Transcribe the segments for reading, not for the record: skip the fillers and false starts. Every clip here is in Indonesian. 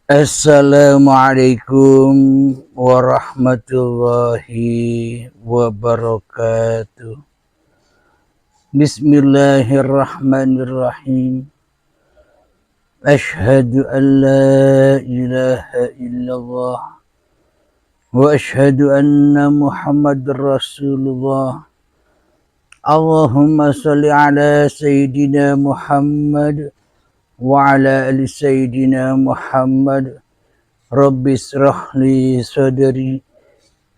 Assalamualaikum warahmatullahi wabarakatuh. Bismillahirrahmanirrahim. Ashhadu an la ilaha illallah wa ashhadu anna Muhammadar Rasulullah. Allahumma salli ala Sayyidina Muhammad wa ala ali Sayyidina Muhammad. Rabbi israh li sadri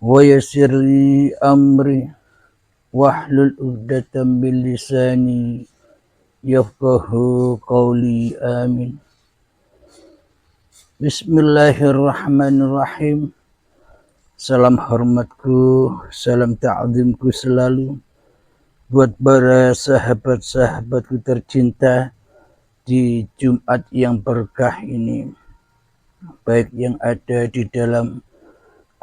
wa yassir li amri wahlul 'uqdatam min lisani yafqahu qawli. Amin. Bismillahirrahmanirrahim. Salam hormatku, salam ta'zimku selalu buat para sahabat-sahabatku tercinta di Jumat yang berkah ini, baik yang ada di dalam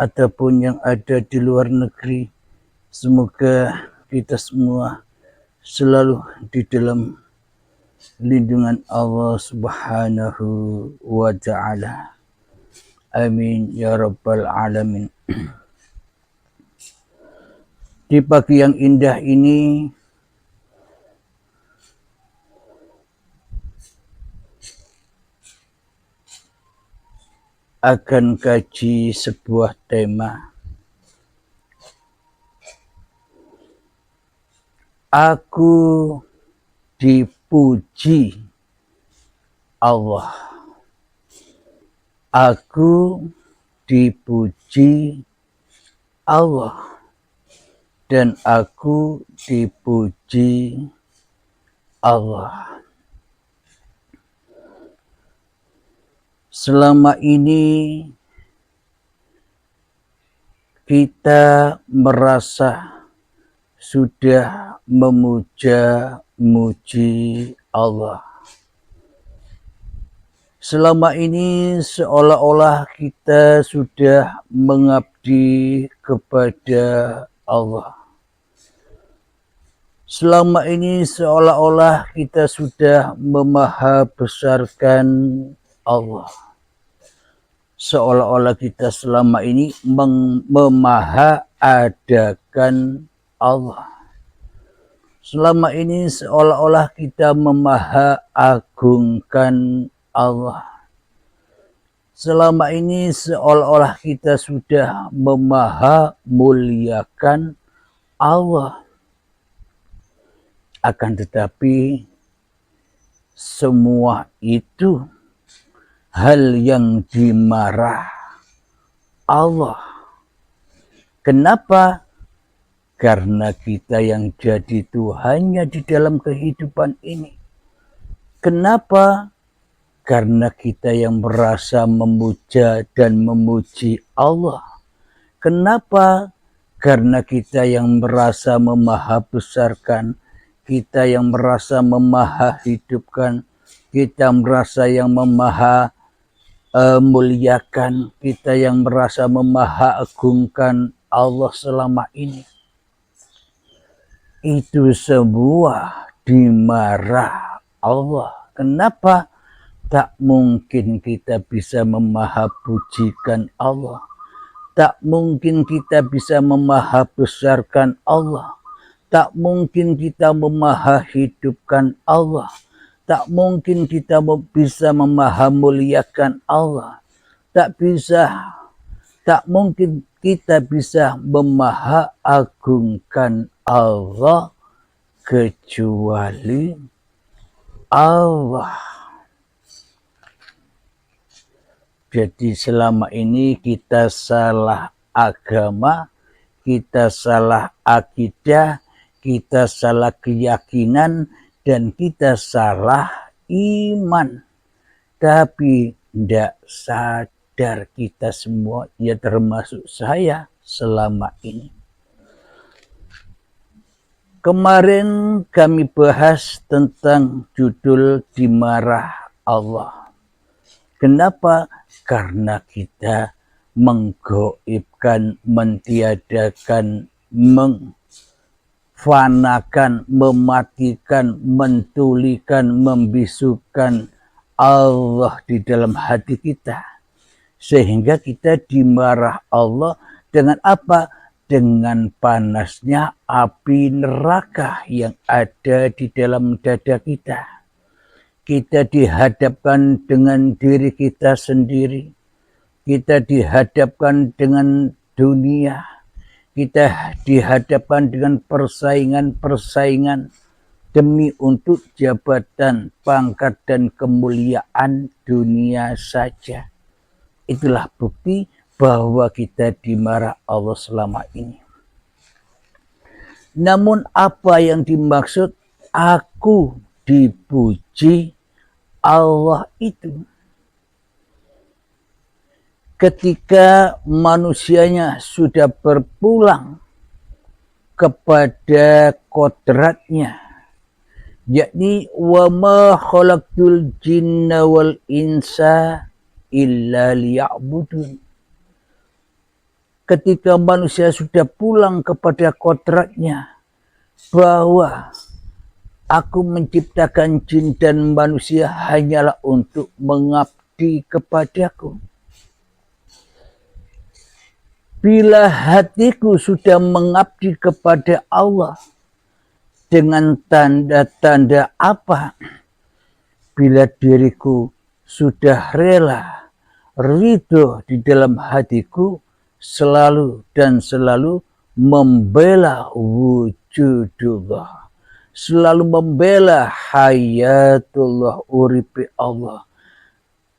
ataupun yang ada di luar negeri. Semoga kita semua selalu di dalam lindungan Allah Subhanahu wa ta'ala. Amin ya rabbal alamin. Di pagi yang indah ini akan kaji sebuah tema. Aku dipuji Allah. Aku dipuji Allah. Dan aku dipuji Allah. Selama ini kita merasa sudah memuja-muji Allah. Selama ini seolah-olah kita sudah mengabdi kepada Allah. Selama ini seolah-olah kita sudah memahabesarkan Allah. Seolah-olah kita selama ini memaha-adakan Allah. Selama ini seolah-olah kita memaha-agungkan Allah. Selama ini seolah-olah kita sudah memaha-muliakan Allah. Akan tetapi semua itu hal yang dimarah Allah. Kenapa? Karena kita yang jadi Tuhannya di dalam kehidupan ini. Kenapa? Karena kita yang merasa memuja dan memuji Allah. Kenapa? Karena kita yang merasa memahabesarkan, kita yang merasa memahahidupkan, kita merasa yang muliakan, kita yang merasa memahaagungkan Allah selama ini. Itu semua dimarah Allah. Kenapa? Tak mungkin kita bisa memahapujikan Allah. Tak mungkin kita bisa memahabesarkan Allah. Tak mungkin kita memahahidupkan Allah. Tak mungkin kita bisa memahamuliakan Allah. Tak mungkin kita bisa memahaagungkan Allah kecuali Allah. Jadi selama ini kita salah agama, kita salah akidah, kita salah keyakinan, dan kita salah iman. Tapi tidak sadar kita semua, ya termasuk saya selama ini. Kemarin kami bahas tentang judul dimarah Allah. Kenapa? Karena kita menggoibkan, mentiadakan, mengfanakan, mematikan, mentulikan, membisukan Allah di dalam hati kita. sehingga kita dimarah Allah dengan apa? Dengan panasnya api neraka yang ada di dalam dada kita. Kita dihadapkan dengan diri kita sendiri. Kita dihadapkan dengan dunia. Kita dihadapkan dengan persaingan-persaingan demi untuk jabatan, pangkat, dan kemuliaan dunia saja. Itulah bukti bahwa kita dimarah Allah selama ini. Namun apa yang dimaksud aku dipuji Allah itu? Ketika manusianya sudah berpulang kepada kodratnya, yakni wa ma khalaqtul jinna wal insa illa liya'budun. Ketika manusia sudah pulang kepada kodratnya bahwa aku menciptakan jin dan manusia hanyalah untuk mengabdi kepadaku. Bila hatiku sudah mengabdi kepada Allah, dengan tanda-tanda apa? Bila diriku sudah rela, ridho di dalam hatiku, selalu dan selalu membela wujudullah, selalu membela hayatullah, uripi Allah,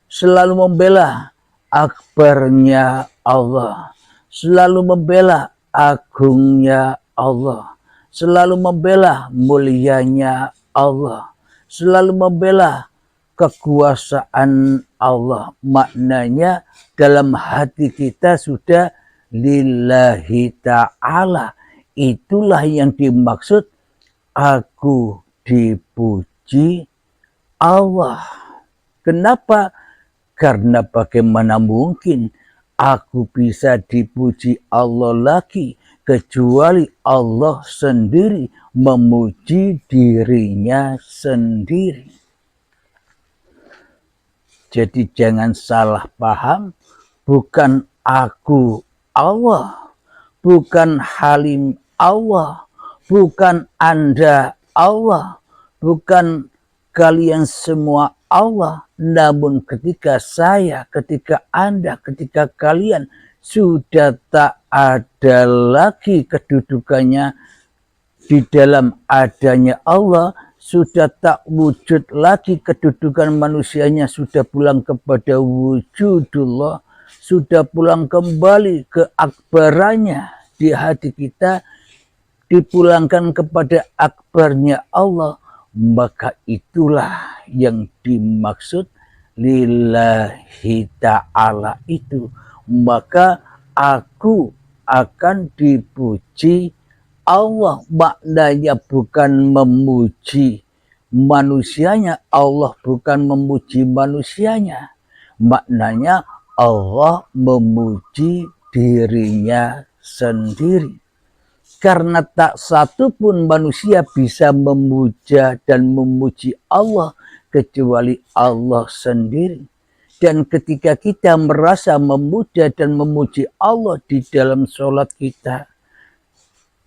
selalu membela akbarnya Allah, selalu membela agungnya Allah, selalu membela mulianya Allah, selalu membela kekuasaan Allah. Maknanya dalam hati kita sudah lillahi ta'ala. Itulah yang dimaksud aku dipuji Allah. Kenapa? Karena bagaimana mungkin aku bisa dipuji Allah lagi kecuali Allah sendiri memuji dirinya sendiri. Jadi jangan salah paham, bukan aku Allah, bukan Halim Allah, bukan Anda Allah, bukan kalian semua Allah. Namun ketika saya, ketika Anda, ketika kalian sudah tak ada lagi kedudukannya di dalam adanya Allah, sudah tak wujud lagi kedudukan manusianya, sudah pulang kepada wujudullah, sudah pulang kembali ke akbarannya di hati kita, dipulangkan kepada akbarnya Allah, maka itulah yang dimaksud lillahi ta'ala itu. Maka aku akan dipuji Allah. Maknanya bukan memuji manusianya, Allah bukan memuji manusianya. Maknanya Allah memuji dirinya sendiri. Karena tak satu pun manusia bisa memuja dan memuji Allah kecuali Allah sendiri. Dan ketika kita merasa memuja dan memuji Allah di dalam sholat kita,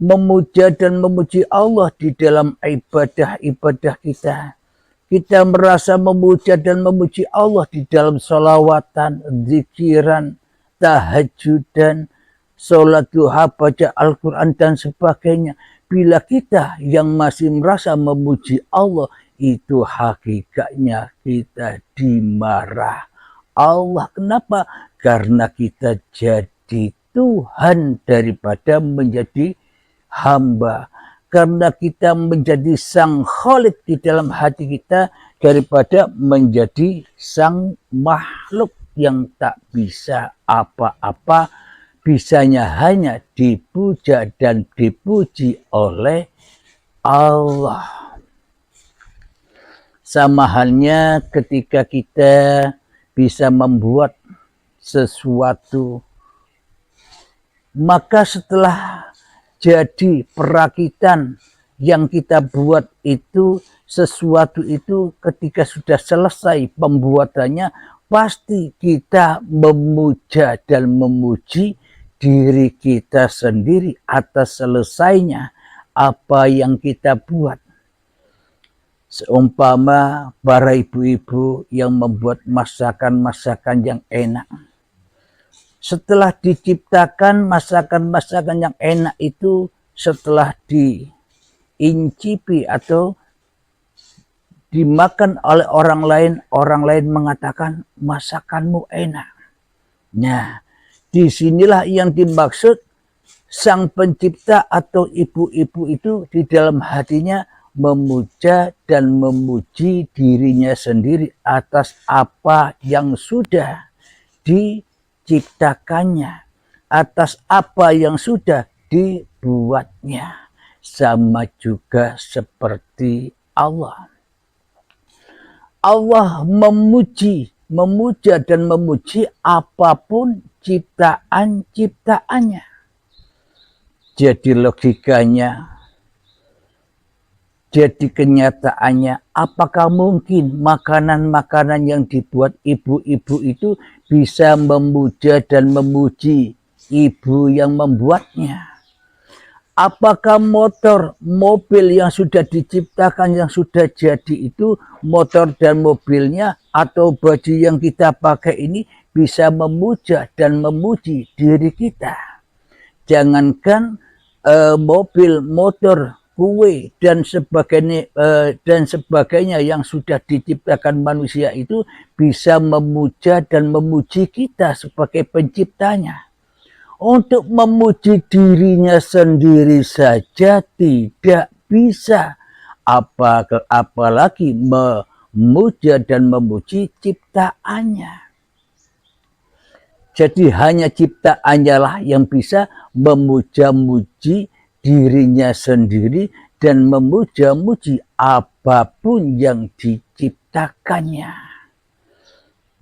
memuja dan memuji Allah di dalam ibadah-ibadah kita, kita merasa memuja dan memuji Allah di dalam sholawatan, zikiran, tahajudan, sholat duha, baca Al-Quran dan sebagainya. Bila kita yang masih merasa memuji Allah, itu hakikatnya kita dimarah Allah. Kenapa? Karena kita jadi Tuhan daripada menjadi hamba. Karena kita menjadi sang Khalik di dalam hati kita daripada menjadi sang makhluk yang tak bisa apa-apa, bisanya hanya dipuja dan dipuji oleh Allah. Sama halnya ketika kita bisa membuat sesuatu, maka setelah jadi perakitan yang kita buat itu, sesuatu itu ketika sudah selesai pembuatannya, pasti kita memuja dan memuji diri kita sendiri atas selesainya apa yang kita buat. Seumpama para ibu-ibu yang membuat masakan-masakan yang enak. Setelah diciptakan masakan-masakan yang enak itu, setelah diincipi atau dimakan oleh orang lain mengatakan masakanmu enak. Nah, disinilah yang dimaksud sang pencipta atau ibu-ibu itu di dalam hatinya memuja dan memuji dirinya sendiri atas apa yang sudah diciptakannya, atas apa yang sudah dibuatnya. Sama juga seperti Allah. Allah memuja dan memuji apapun ciptaan-ciptaannya. Jadi logikanya, jadi kenyataannya, apakah mungkin makanan-makanan yang dibuat ibu-ibu itu bisa memuja dan memuji ibu yang membuatnya? Apakah motor, mobil yang sudah diciptakan, yang sudah jadi itu, motor dan mobilnya atau baju yang kita pakai ini bisa memuja dan memuji diri kita? Jangankan mobil, motor, kue dan sebagainya yang sudah diciptakan manusia itu bisa memuja dan memuji kita sebagai penciptanya. Untuk memuji dirinya sendiri saja tidak bisa, apalagi memuja dan memuji ciptaannya. Jadi hanya ciptaannya lah yang bisa memuja-muji dirinya sendiri dan memuja-muji apapun yang diciptakannya.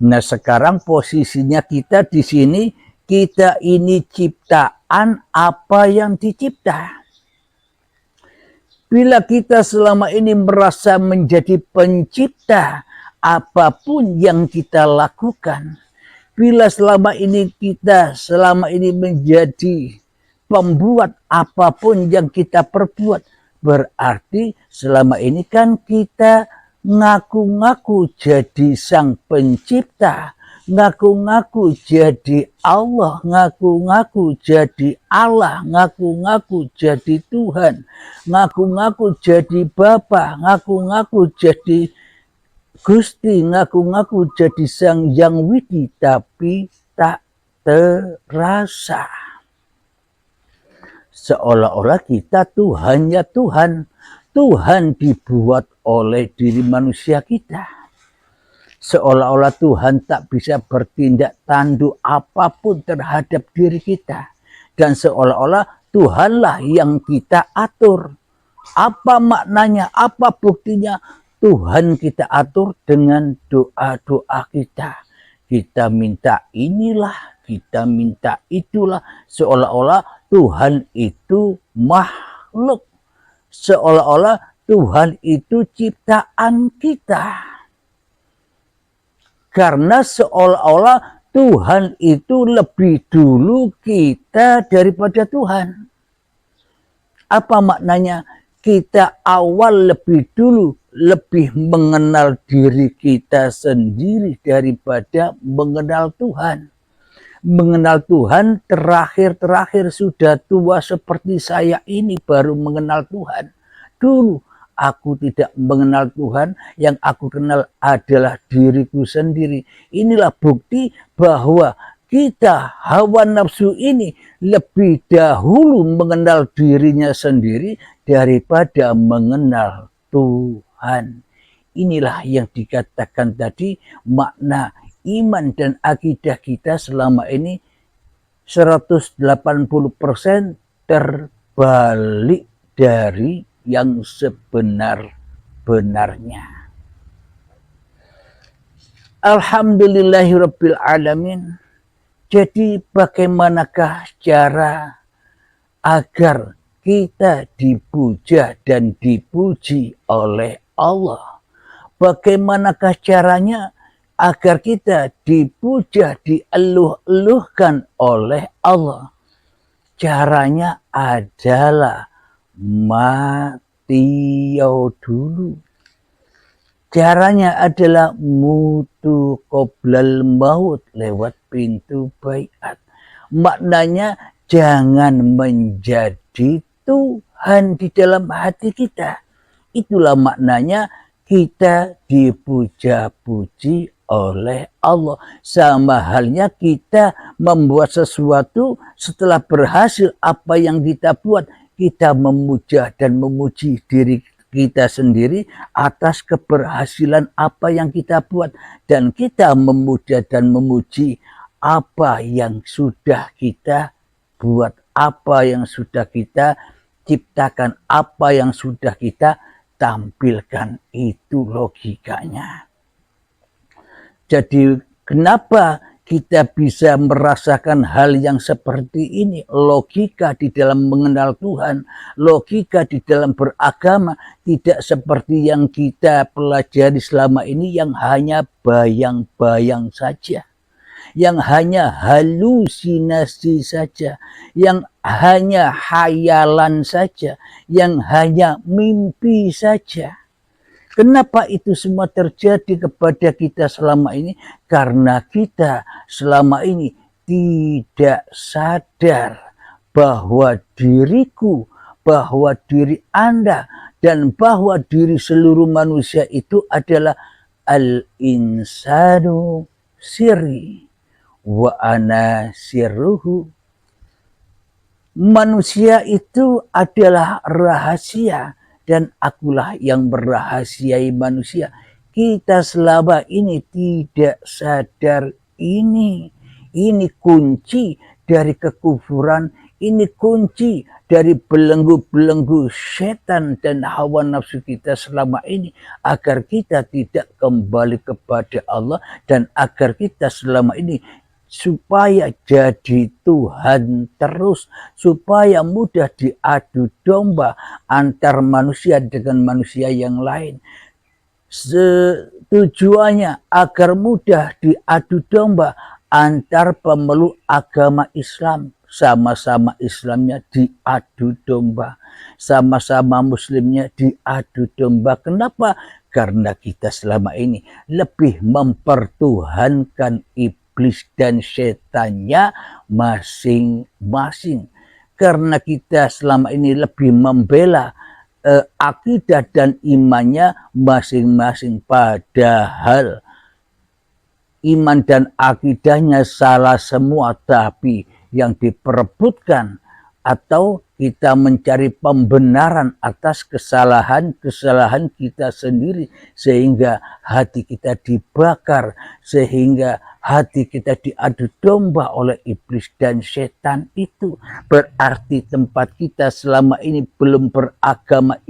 Nah, sekarang posisinya kita di sini, kita ini ciptaan apa yang dicipta. Bila kita selama ini merasa menjadi pencipta apapun yang kita lakukan, bila selama ini kita menjadi pembuat apapun yang kita perbuat, berarti selama ini kan kita ngaku-ngaku jadi sang pencipta, ngaku-ngaku jadi Allah, ngaku-ngaku jadi Allah, ngaku-ngaku jadi Tuhan, ngaku-ngaku jadi Bapa, ngaku-ngaku jadi Gusti, ngaku-ngaku jadi Sang Yang Widi, tapi tak terasa. Seolah-olah kita Tuhannya Tuhan. Tuhan dibuat oleh diri manusia kita. Seolah-olah Tuhan tak bisa bertindak tanduk apapun terhadap diri kita. Dan seolah-olah Tuhanlah yang kita atur. Apa maknanya, apa buktinya? Tuhan kita atur dengan doa-doa kita. Kita minta inilah, kita minta itulah. Seolah-olah Tuhan itu makhluk. Seolah-olah Tuhan itu ciptaan kita. Karena seolah-olah Tuhan itu lebih dulu kita daripada Tuhan. Apa maknanya? Kita awal lebih dulu, lebih mengenal diri kita sendiri daripada mengenal Tuhan. Mengenal Tuhan terakhir sudah tua seperti saya ini baru mengenal Tuhan. Dulu aku tidak mengenal Tuhan, yang aku kenal adalah diriku sendiri. Inilah bukti bahwa kita, hawa nafsu ini, lebih dahulu mengenal dirinya sendiri daripada mengenal Tuhan. Inilah yang dikatakan tadi, makna iman dan akidah kita selama ini 180% terbalik dari yang sebenar-benarnya. Alhamdulillahirabbil alamin. Jadi bagaimanakah cara agar kita dipuja dan dipuji oleh Allah? Bagaimanakah caranya agar kita dipuja, dieluh-eluhkan oleh Allah. Caranya adalah mati dulu. Caranya adalah mutu qoblal maut lewat pintu baiat. Maknanya jangan menjadi Tuhan di dalam hati kita. Itulah maknanya kita dipuja-puji oleh Allah. Sama halnya kita membuat sesuatu, setelah berhasil apa yang kita buat, kita memuja dan memuji diri kita sendiri atas keberhasilan apa yang kita buat. Dan kita memuja dan memuji apa yang sudah kita buat, apa yang sudah kita ciptakan, apa yang sudah kita tampilkan. Itu logikanya. Jadi kenapa kita bisa merasakan hal yang seperti ini? Logika di dalam mengenal Tuhan, logika di dalam beragama, tidak seperti yang kita pelajari selama ini yang hanya bayang-bayang saja, yang hanya halusinasi saja, yang hanya hayalan saja, yang hanya mimpi saja. Kenapa itu semua terjadi kepada kita selama ini? Karena kita selama ini tidak sadar bahwa diriku, bahwa diri Anda, dan bahwa diri seluruh manusia itu adalah al-insanu sirri wa ana sirruhu. Manusia itu adalah rahasia dan akulah yang merahasiai manusia. Kita selama ini tidak sadar ini. Ini kunci dari kekufuran, ini kunci dari belenggu-belenggu setan dan hawa nafsu kita selama ini, agar kita tidak kembali kepada Allah dan agar kita selama ini supaya jadi Tuhan terus, supaya mudah diadu domba antar manusia dengan manusia yang lain. Tujuannya agar mudah diadu domba antar pemeluk agama Islam. Sama-sama Islamnya diadu domba, sama-sama Muslimnya diadu domba. Kenapa? Karena kita selama ini lebih mempertuhankan iblis dan setannya masing-masing. Karena kita selama ini lebih membela akidah dan imannya masing-masing. Padahal iman dan akidahnya salah semua, tapi yang diperebutkan atau kita mencari pembenaran atas kesalahan-kesalahan kita sendiri, sehingga hati kita dibakar, sehingga hati kita diadu domba oleh iblis dan setan. Itu berarti tempat kita selama ini belum beragama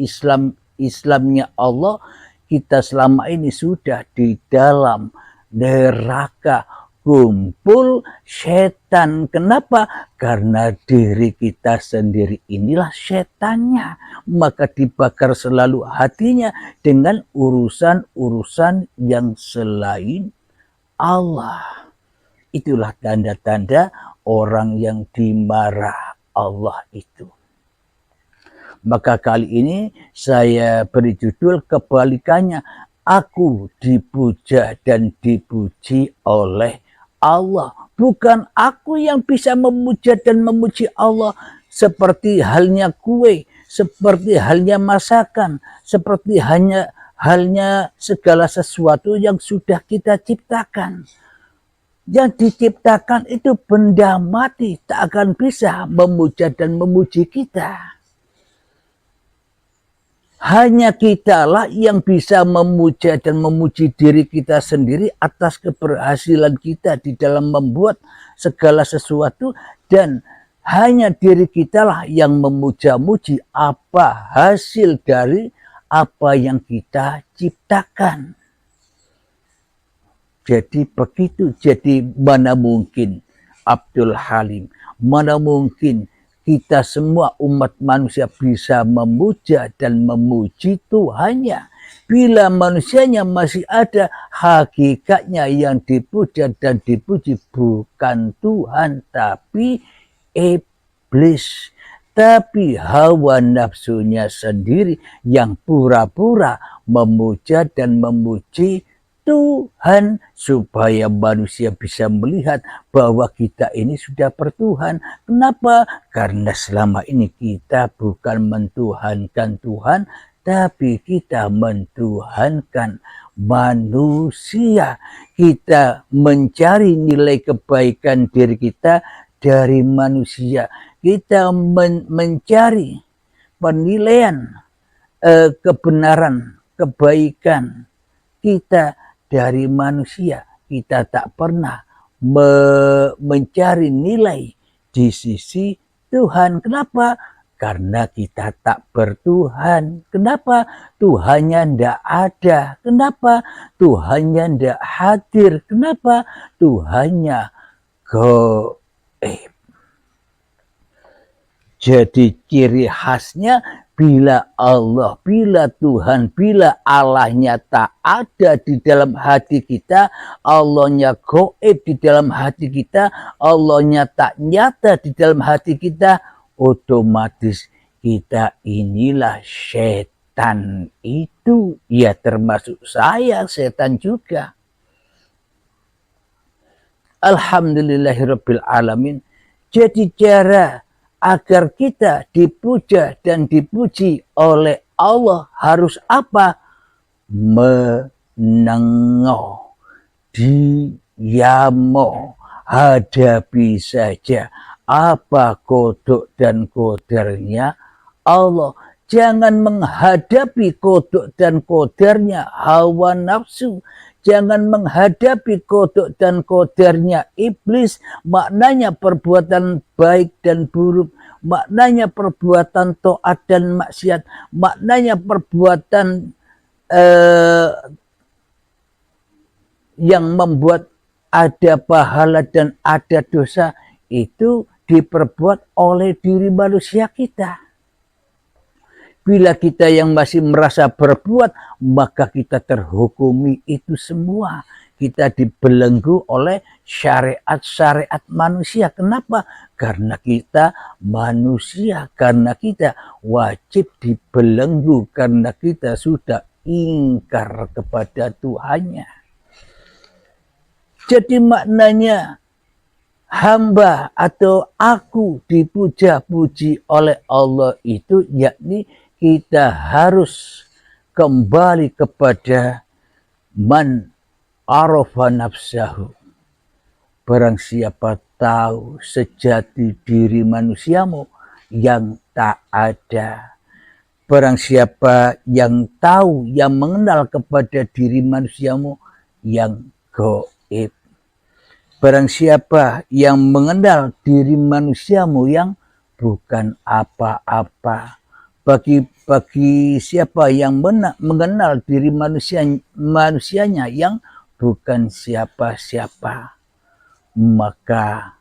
Islamnya Allah. Kita selama ini sudah di dalam neraka kumpul setan. Kenapa? Karena diri kita sendiri inilah setannya. Maka dibakar selalu hatinya dengan urusan-urusan yang selain Allah. Itulah tanda-tanda orang yang dimarah Allah itu. Maka kali ini saya beri judul kebalikannya. Aku dipuja dan dipuji oleh Allah. Bukan aku yang bisa memuja dan memuji Allah, seperti halnya kue, seperti halnya masakan, seperti halnya segala sesuatu yang sudah kita ciptakan. Yang diciptakan itu benda mati, tak akan bisa memuja dan memuji kita. Hanya kitalah yang bisa memuja dan memuji diri kita sendiri atas keberhasilan kita di dalam membuat segala sesuatu, dan hanya diri kitalah yang memuja-muji apa hasil dari apa yang kita ciptakan. Jadi begitu. Jadi mana mungkin Abdul Halim, mana mungkin kita semua umat manusia bisa memuja dan memuji Tuhannya. Bila manusianya masih ada, hakikatnya yang dipuja dan dipuji bukan Tuhan, tapi iblis. Tapi hawa nafsunya sendiri yang pura-pura memuja dan memuji Tuhan, supaya manusia bisa melihat bahwa kita ini sudah bertuhan. Kenapa? Karena selama ini kita bukan mentuhankan Tuhan, tapi kita mentuhankan manusia. Kita mencari nilai kebaikan diri kita dari manusia. Kita mencari penilaian kebenaran, kebaikan kita dari manusia. Kita tak pernah mencari nilai di sisi Tuhan. Kenapa? Karena kita tak bertuhan. Kenapa? Tuhannya tidak ada. Kenapa? Tuhannya tidak hadir. Kenapa? Tuhannya gaib. Jadi ciri khasnya bila Allah, bila Tuhan, bila Allahnya tak ada di dalam hati kita, Allahnya gaib di dalam hati kita, Allahnya tak nyata di dalam hati kita, otomatis kita inilah setan itu. Ya termasuk saya setan juga. Alhamdulillahirabbil alamin. Jadi cara agar kita dipuja dan dipuji oleh Allah harus apa? Menengok, diamo, hadapi saja apa kodok dan kodarnya Allah. Jangan menghadapi kodok dan kodarnya hawa nafsu. Jangan menghadapi kodok dan kodarnya iblis. Maknanya perbuatan baik dan buruk. Maknanya perbuatan taat dan maksiat. Maknanya perbuatan yang membuat ada pahala dan ada dosa. Itu diperbuat oleh diri manusia kita. Bila kita yang masih merasa berbuat, maka kita terhukumi itu semua. Kita dibelenggu oleh syariat-syariat manusia. Kenapa? Karena kita manusia. Karena kita wajib dibelenggu. Karena kita sudah ingkar kepada Tuhannya. Jadi maknanya hamba atau aku dipuja-puji oleh Allah itu yakni kita harus kembali kepada man arafa nafsahu. Barang siapa tahu sejati diri manusiamu yang tak ada. Barang siapa yang tahu, yang mengenal kepada diri manusiamu yang gaib. Barang siapa yang mengenal diri manusiamu yang bukan apa-apa. Bagi siapa yang mengenal diri manusianya yang bukan siapa-siapa, maka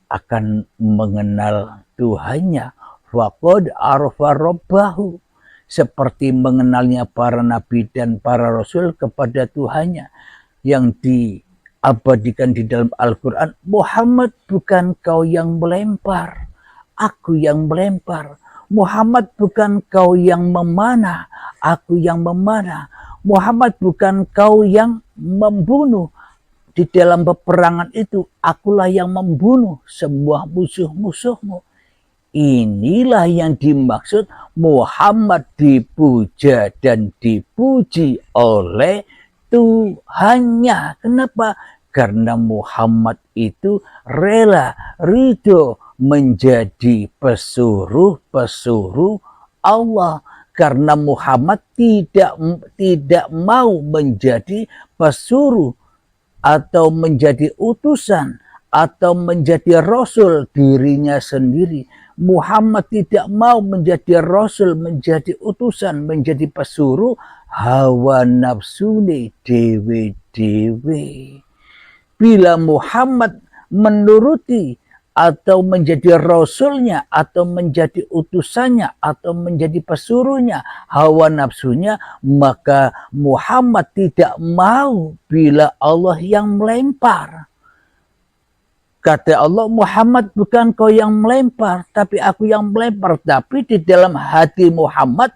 akan mengenal Tuhannya. Faqad arafa rabbahu. Seperti mengenalnya para nabi dan para rasul kepada Tuhannya yang diabadikan di dalam Al-Quran. Muhammad, bukan kau yang melempar, aku yang melempar. Muhammad, bukan kau yang memanah, aku yang memanah. Muhammad, bukan kau yang membunuh. Di dalam peperangan itu, akulah yang membunuh semua musuh-musuhmu. Inilah yang dimaksud Muhammad dipuja dan dipuji oleh Tuhannya. Kenapa? Karena Muhammad itu rela, ridho menjadi pesuruh-pesuruh Allah. Karena Muhammad tidak mau menjadi pesuruh atau menjadi utusan atau menjadi rasul dirinya sendiri. Muhammad tidak mau menjadi rasul, menjadi utusan, menjadi pesuruh hawa nafsune dewe-dewe. Bila Muhammad menuruti atau menjadi rasulnya, atau menjadi utusannya, atau menjadi pesuruhnya, hawa nafsunya, maka Muhammad tidak mau bila Allah yang melempar. Kata Allah, Muhammad bukan kau yang melempar, tapi aku yang melempar. Tapi di dalam hati Muhammad,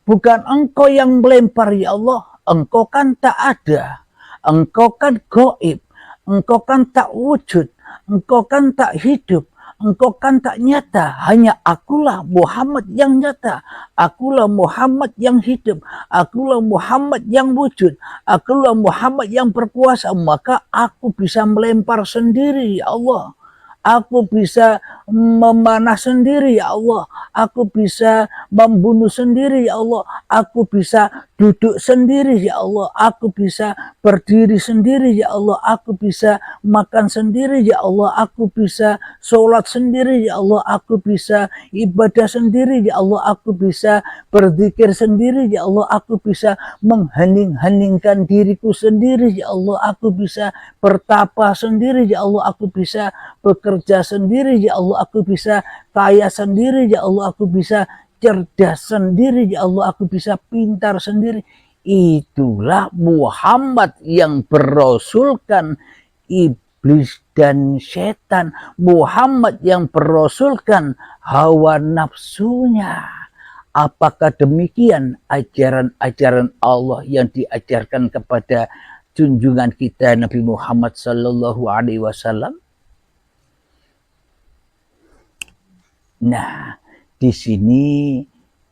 bukan engkau yang melempar ya Allah, engkau kan tak ada, engkau kan gaib, engkau kan tak wujud, engkau kan tak hidup, engkau kan tak nyata. Hanya akulah Muhammad yang nyata, akulah Muhammad yang hidup, akulah Muhammad yang wujud, akulah Muhammad yang berkuasa. Maka aku bisa melempar sendiri ya Allah, aku bisa memanah sendiri ya Allah, aku bisa membunuh sendiri ya Allah, aku bisa duduk sendiri ya Allah, aku bisa berdiri sendiri ya Allah, aku bisa makan sendiri ya Allah, aku bisa sholat sendiri ya Allah, aku bisa ibadah sendiri ya Allah, aku bisa berzikir sendiri ya Allah, aku bisa menghening-heningkan diriku sendiri ya Allah, aku bisa bertapa sendiri ya Allah, aku bisa bekerja sendiri ya Allah, aku bisa kaya sendiri ya Allah, aku bisa cerdas sendiri ya Allah, aku bisa pintar sendiri. Itulah Muhammad yang berasulkan iblis dan setan, Muhammad yang berasulkan hawa nafsunya. Apakah demikian ajaran-ajaran Allah yang diajarkan kepada junjungan kita Nabi Muhammad sallallahu alaihi wasallam? Nah, di sini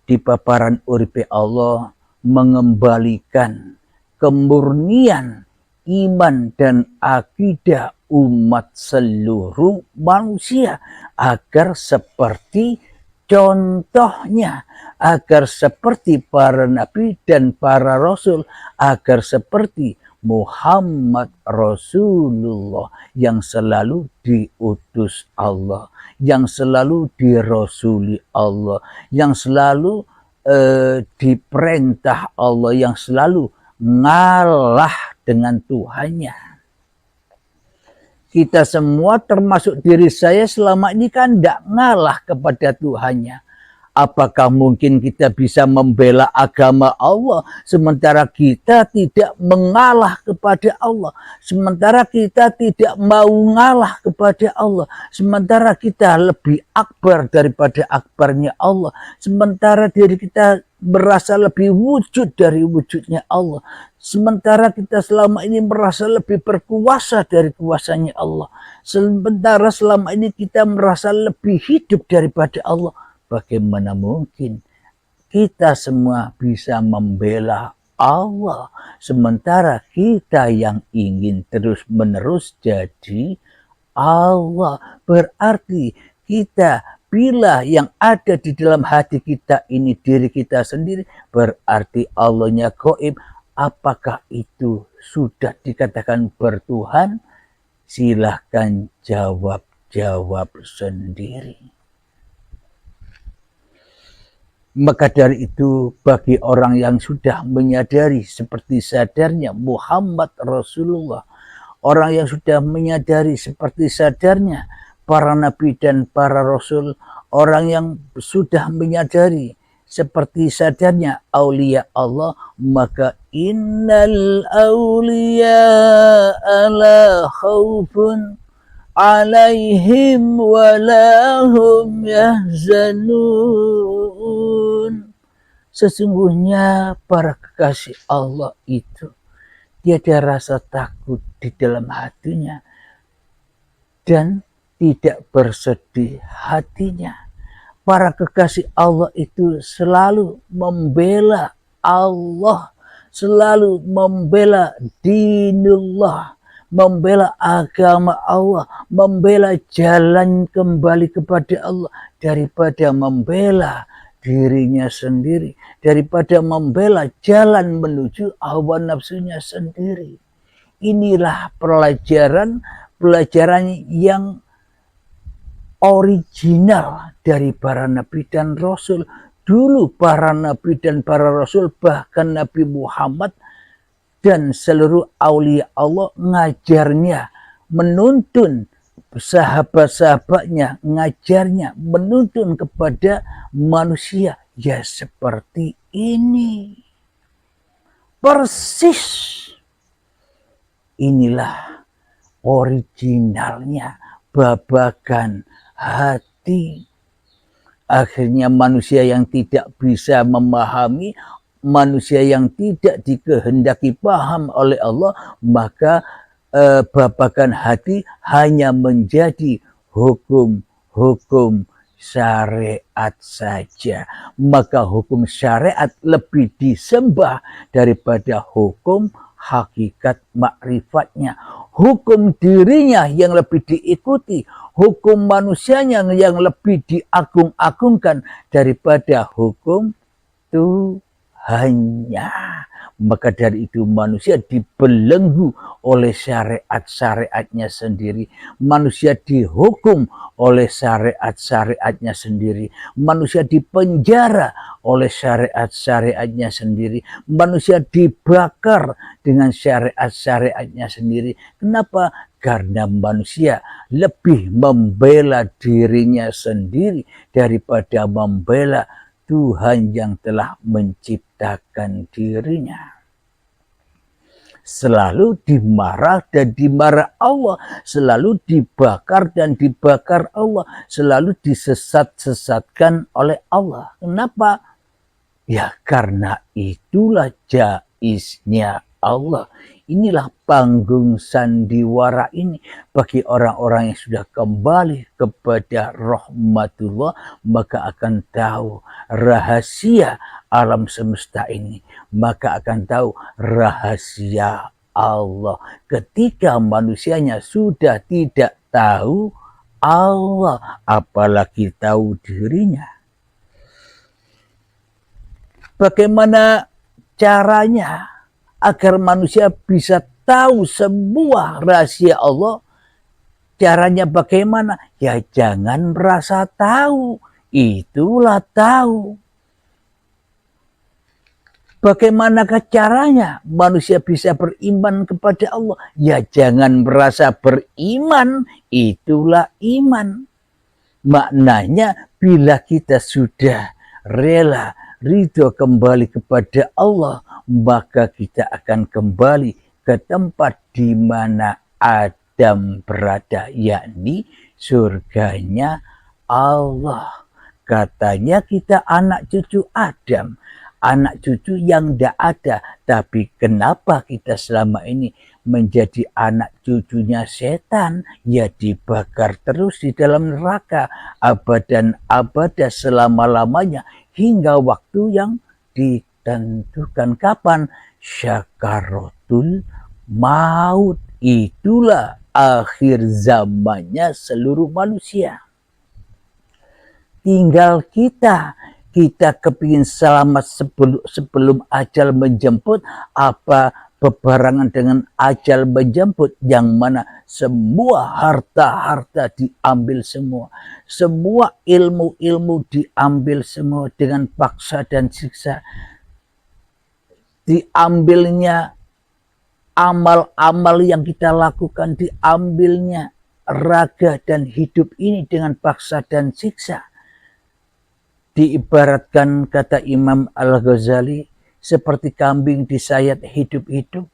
di paparan uripe Allah mengembalikan kemurnian iman dan akidah umat seluruh manusia agar seperti contohnya, agar seperti para nabi dan para rasul, agar seperti Muhammad Rasulullah yang selalu diutus Allah, yang selalu dirasuli Allah, yang selalu diperintah Allah, yang selalu ngalah dengan Tuhannya. Kita semua termasuk diri saya selama ini kan tidak ngalah kepada Tuhannya. Apakah mungkin kita bisa membela agama Allah sementara kita tidak mengalah kepada Allah, sementara kita tidak mau ngalah kepada Allah, sementara kita lebih akbar daripada akbarnya Allah, sementara diri kita merasa lebih wujud dari wujudnya Allah, sementara kita selama ini merasa lebih berkuasa dari kuasanya Allah, sementara selama ini kita merasa lebih hidup daripada Allah. Bagaimana mungkin kita semua bisa membela Allah sementara kita yang ingin terus-menerus jadi Allah? Berarti kita bila yang ada di dalam hati kita ini diri kita sendiri, berarti Allahnya gaib. Apakah itu sudah dikatakan bertuhan? Silahkan jawab sendiri. Maka dari itu bagi orang yang sudah menyadari seperti sadarnya Muhammad Rasulullah, orang yang sudah menyadari seperti sadarnya para nabi dan para rasul, orang yang sudah menyadari seperti sadarnya aulia Allah, maka innal auliya la khaufun alaihim walahum yahzanun. Sesungguhnya para kekasih Allah itu tiada rasa takut di dalam hatinya dan tidak bersedih hatinya. Para kekasih Allah itu selalu membela Allah, selalu membela dinullah, membela agama Allah, membela jalan kembali kepada Allah daripada membela dirinya sendiri, daripada membela jalan menuju hawa nafsunya sendiri. Inilah pelajaran yang original dari para nabi dan rasul. Dulu para nabi dan para rasul, bahkan Nabi Muhammad dan seluruh aulia Allah ngajarnya, menuntun sahabat-sahabatnya, ngajarnya, menuntun kepada manusia. Ya seperti ini. Persis. Inilah originalnya babakan hati. Akhirnya manusia yang tidak bisa memahami, manusia yang tidak dikehendaki paham oleh Allah, maka babakan hati hanya menjadi hukum-hukum syariat saja. Maka hukum syariat lebih disembah daripada hukum hakikat makrifatnya. Hukum dirinya yang lebih diikuti, hukum manusianya yang lebih diagung-agungkan daripada hukum Tuhannya. Maka dari itu manusia dibelenggu oleh syariat-syariatnya sendiri. Manusia dihukum oleh syariat-syariatnya sendiri. Manusia dipenjara oleh syariat-syariatnya sendiri. Manusia dibakar dengan syariat-syariatnya sendiri. Kenapa? Karena manusia lebih membela dirinya sendiri daripada membela Tuhan yang telah menciptakan dirinya. Selalu dimarah dan dimarah Allah, selalu dibakar dan dibakar Allah, selalu disesat-sesatkan oleh Allah. Kenapa? Ya karena itulah jaiznya Allah. Inilah panggung sandiwara ini bagi orang-orang yang sudah kembali kepada rahmatullah, maka akan tahu rahasia alam semesta ini, maka akan tahu rahasia Allah. Ketika manusianya sudah tidak tahu Allah, apalagi tahu dirinya. Bagaimana caranya agar manusia bisa tahu sebuah rahasia Allah? Caranya bagaimana? Ya jangan merasa tahu, itulah tahu. Bagaimanakah caranya manusia bisa beriman kepada Allah? Ya jangan merasa beriman, itulah iman. Maknanya bila kita sudah rela, ridho kembali kepada Allah, maka kita akan kembali ke tempat di mana Adam berada, yakni surganya Allah. Katanya kita anak cucu Adam, anak cucu yang tidak ada. Tapi kenapa kita selama ini menjadi anak cucunya setan? Ya dibakar terus di dalam neraka abadan abada selama-lamanya hingga waktu yang ditentukan. Kapan? Syakaratul maut. Itulah akhir zamannya seluruh manusia. Tinggal kita kepingin selamat sebelum ajal menjemput, apa bebarengan dengan ajal menjemput, yang mana semua harta-harta diambil semua, semua ilmu-ilmu diambil semua dengan paksa dan siksa, diambilnya amal-amal yang kita lakukan, diambilnya raga dan hidup ini dengan paksa dan siksa. Diibaratkan, kata Imam Al-Ghazali, seperti kambing disayat hidup-hidup,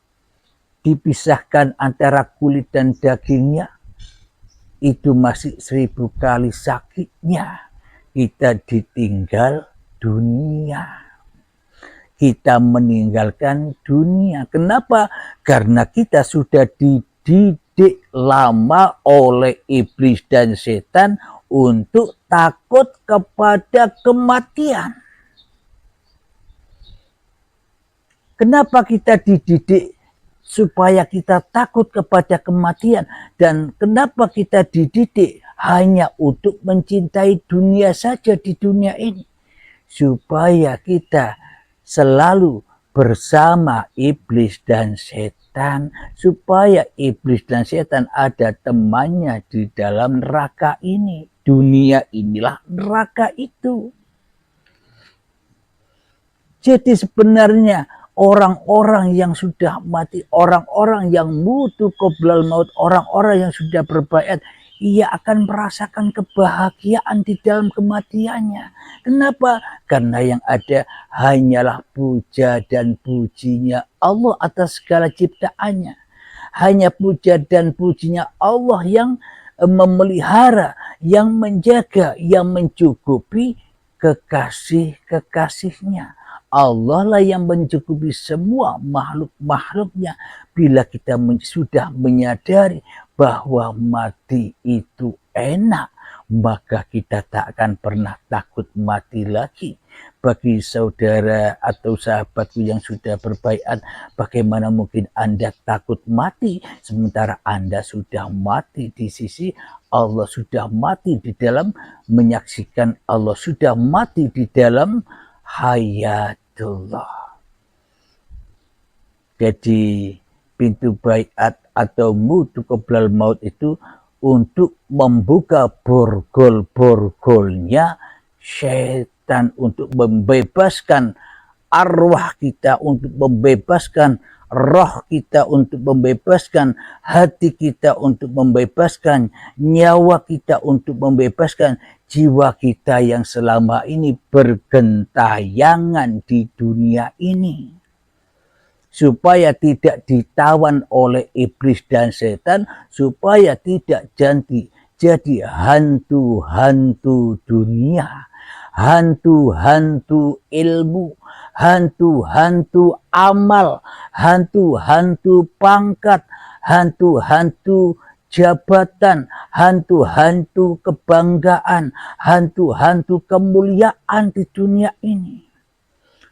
dipisahkan antara kulit dan dagingnya, itu masih 1000 kali sakitnya. Kita ditinggal dunia, kita meninggalkan dunia. Kenapa? Karena kita sudah dididik lama oleh iblis dan setan untuk takut kepada kematian. Kenapa kita dididik supaya kita takut kepada kematian? Dan kenapa kita dididik hanya untuk mencintai dunia saja di dunia ini? Supaya kita selalu bersama iblis dan setan, supaya iblis dan setan ada temannya di dalam neraka ini. Dunia inilah neraka itu. Jadi sebenarnya orang-orang yang sudah mati, orang-orang yang mutu qoblal maut, orang-orang yang sudah berbaiat, ia akan merasakan kebahagiaan di dalam kematiannya. Kenapa? Karena yang ada hanyalah puja dan pujinya Allah atas segala ciptaannya. Hanya puja dan pujinya Allah yang memelihara, yang menjaga, yang mencukupi kekasih-kekasihnya. Allah lah yang mencukupi semua makhluk-makhluknya. Bila kita sudah menyadari bahwa mati itu enak, maka kita tak akan pernah takut mati lagi. Bagi saudara atau sahabatku yang sudah berbaiat, bagaimana mungkin Anda takut mati sementara Anda sudah mati di sisi Allah, sudah mati di dalam menyaksikan Allah, sudah mati di dalam hayatullah. Jadi pintu baiat atau mutu qoblal maut itu untuk membuka borgol-borgolnya syaitan, untuk membebaskan arwah kita, untuk membebaskan roh kita, untuk membebaskan hati kita, untuk membebaskan nyawa kita, untuk membebaskan jiwa kita yang selama ini bergentayangan di dunia ini, supaya tidak ditawan oleh iblis dan setan, supaya tidak jadi hantu-hantu dunia, hantu-hantu ilmu, hantu-hantu amal, hantu-hantu pangkat, hantu-hantu jabatan, hantu-hantu kebanggaan, hantu-hantu kemuliaan di dunia ini.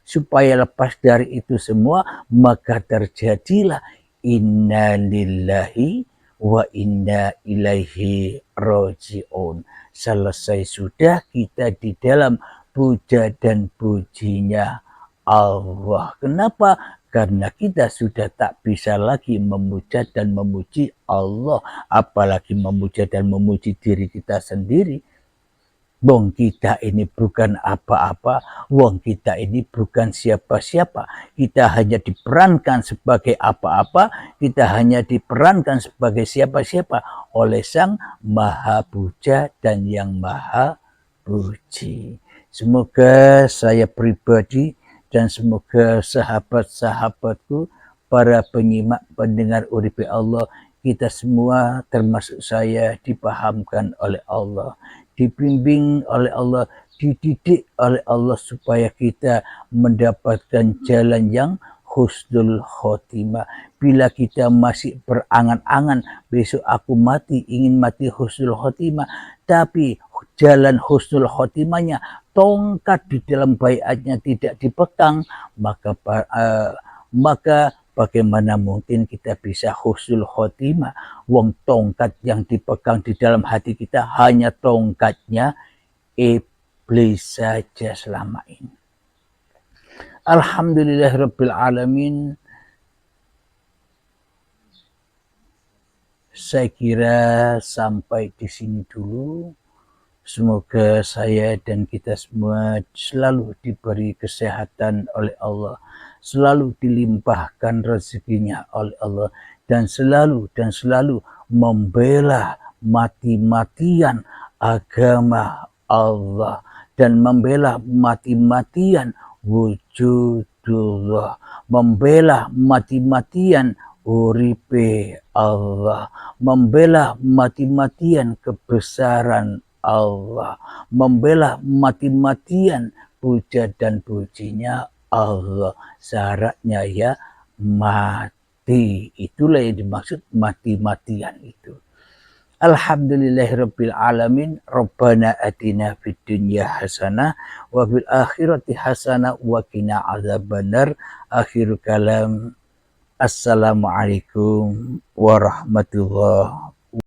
Supaya lepas dari itu semua, maka terjadilah inna lillahi wa inna ilaihi roji'un. Selesai sudah kita di dalam puja dan pujinya Allah. Kenapa? Karena kita sudah tak bisa lagi memuja dan memuji Allah, apalagi memuja dan memuji diri kita sendiri. Wong kita ini bukan apa-apa, wong kita ini bukan siapa-siapa. Kita hanya diperankan sebagai apa-apa, kita hanya diperankan sebagai siapa-siapa oleh Sang Maha Puja dan Yang Maha Puji. Semoga saya pribadi dan semoga sahabat-sahabatku, para penyimak pendengar Uripe Allah, kita semua termasuk saya dipahamkan oleh Allah, dibimbing oleh Allah, dididik oleh Allah supaya kita mendapatkan jalan yang husnul khotimah. Bila kita masih berangan-angan besok aku mati, ingin mati husnul khotimah, tapi jalan husnul khotimahnya, tongkat di dalam baiatnya tidak dipegang, maka bagaimana mungkin kita bisa husnul khotimah? Wong tongkat yang dipegang di dalam hati kita hanya tongkatnya iblis saja selama ini. Alhamdulillahirabbil alamin. Saya kira sampai di sini dulu. Semoga saya dan kita semua selalu diberi kesehatan oleh Allah, selalu dilimpahkan rezekinya oleh Allah, dan selalu membela mati-matian agama Allah, dan membela mati-matian wujudullah, membela mati-matian uripe Allah, membela mati-matian kebesaran Allah, membela mati-matian puja dan pujinya Allah. Syaratnya ya mati. Itulah yang dimaksud mati-matian itu. Alhamdulillahirabbil alamin. Rabbana atina fid dunya hasanah wa fil akhirati hasanah wa qina adzabannar. Akhir kalam. Assalamualaikum warahmatullahi